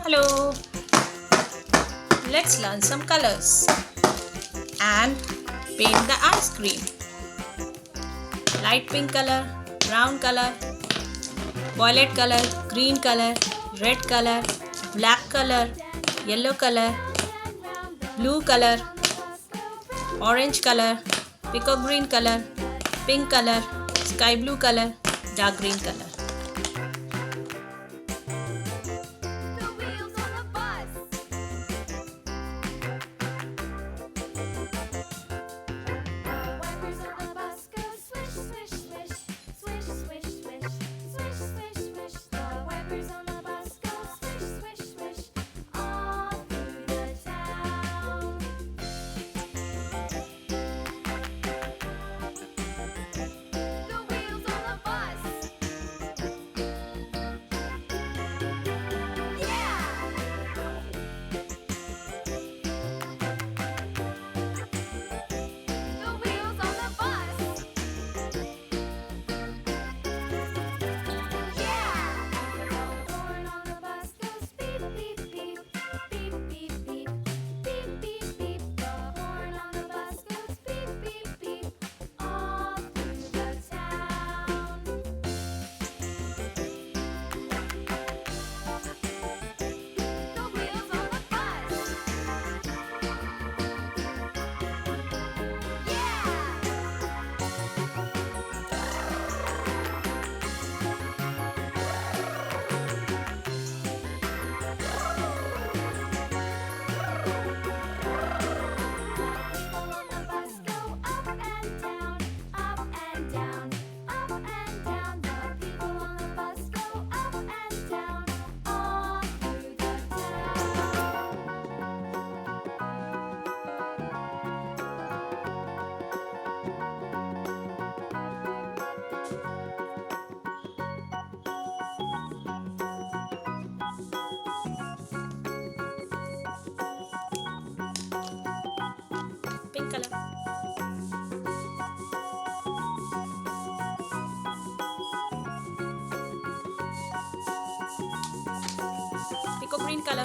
Hello, let's learn some colors and paint the ice cream. Light pink color, brown color, violet color, green color, red color, black color, yellow color, blue color, orange color, peacock green color, pink color, sky blue color, dark green color. The wheels on the bus. The wipers on the bus go swish, swish, swish, swish, swish, swish, swish, swish, swish. The wipers on the bus go swish, swish, swish, all through the town. The wheels on the bus. Yeah! The wheels on the bus. Yeah! The horn on the bus goes beep, beep, beep, beep, beep, beep, beep, beep, beep. The horn on the bus goes beep, beep, beep, all through the town. The wheels on the bus. Yeah! People on the bus go up and down, up and down, up and down. The people on the bus go up and down, all through the town. Pink color, peacock green color,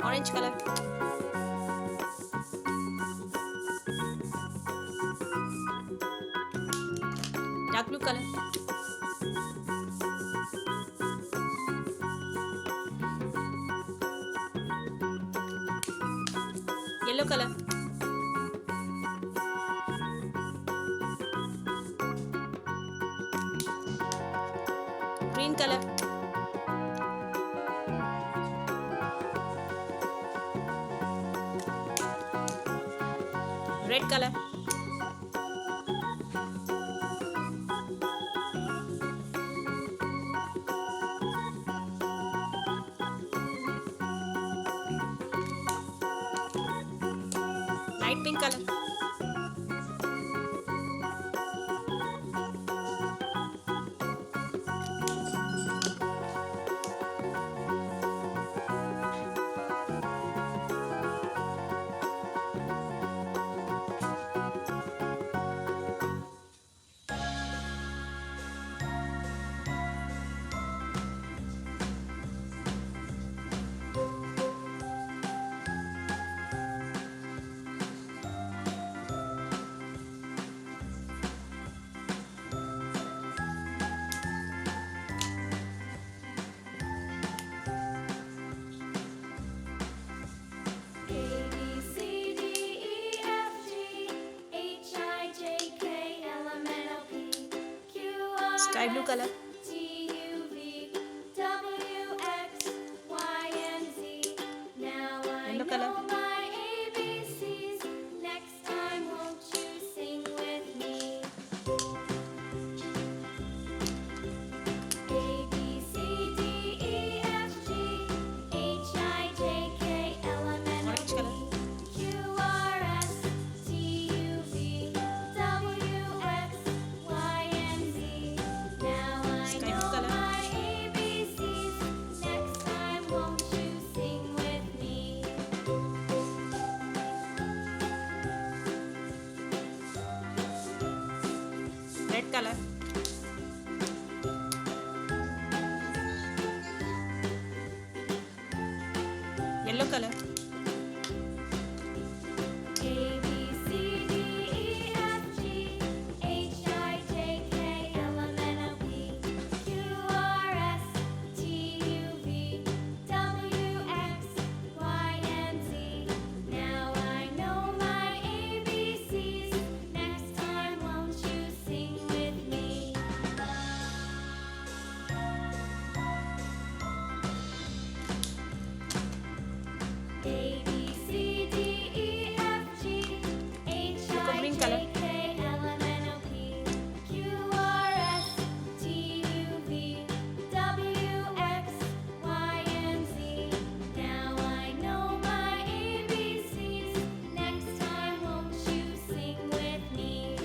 orange color, dark blue color, yellow color, green color, red color, light pink color, A, B, C, D, E, F, G, H, I, J, K, L, M, N, O, P, Q, R, sky blue S, color, T, U, V, W, X, Y, and Z. Now I yellow know color, my ABCs. Next time, won't you sing with me? A, B, C, D, E, F, G, H, I, J, K, L, M, N, O, orange color, P, Q, R, S, T, U, V, W, X, Y, and Z. Now I color, yellow color, A B C D E F G H I J K L M N O P Q R S T U V W X Y and Z. Now I know my ABCs. Next time, won't you sing with me? A B C D E F G H I green color. J K L M N O P Q R S T U V W X Y and Z. Now I know my ABCs. Next time, won't you sing with me?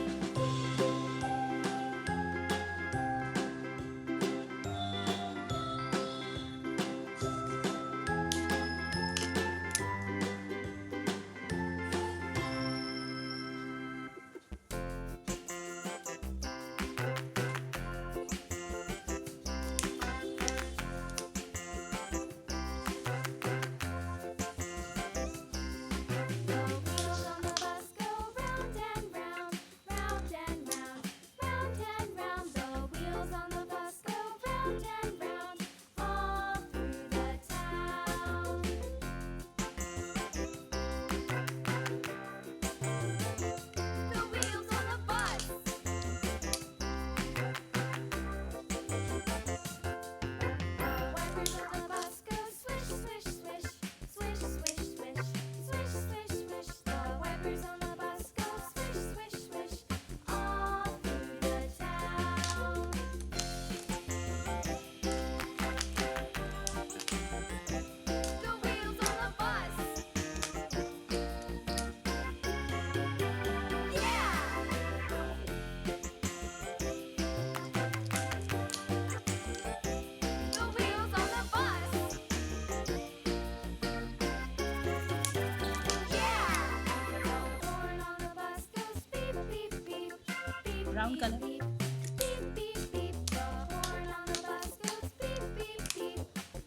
The wheels on the bus go round and round, round and round, round and round. The wheels on the bus go round and round, all through the town. The wheels on the bus. The wipers on the bus go swish, swish, swish, swish, swish, swish, swish, swish, swish. The wipers on the bus go swish, swish, swish, all through the town. The wheels on the bus. Yeah! The wheels on the bus. Yeah! The horn on the bus goes beep, beep, beep, beep, Brown beep, color. beep, beep, beep, beep. The horn on the bus goes beep, beep, beep,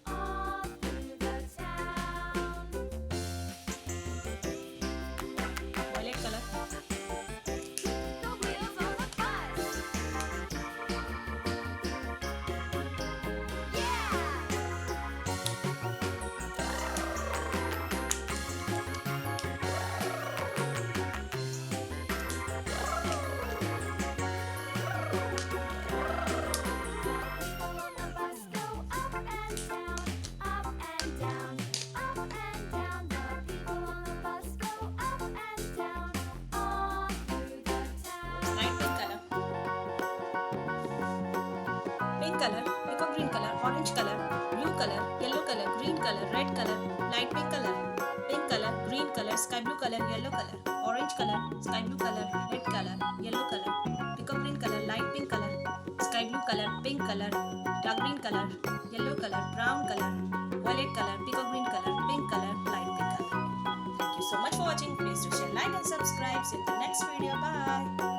all through the town. violet color, The wheels on the bus. Yeah! People on the bus go up and down, up and down, up and down. The people on the bus go up and down, all through the town. light pink color, peacock green color, orange color, blue color, yellow color, green color, red color, light pink color, green color, sky blue color, yellow color, orange color, sky blue color, red color, yellow color, peacock green color, light pink color, sky blue color, pink color, dark green color, yellow color, brown color, violet color, peacock green color, pink color, light pink color. Thank you so much for watching. Please do share, like and subscribe. See you in the next video. Bye.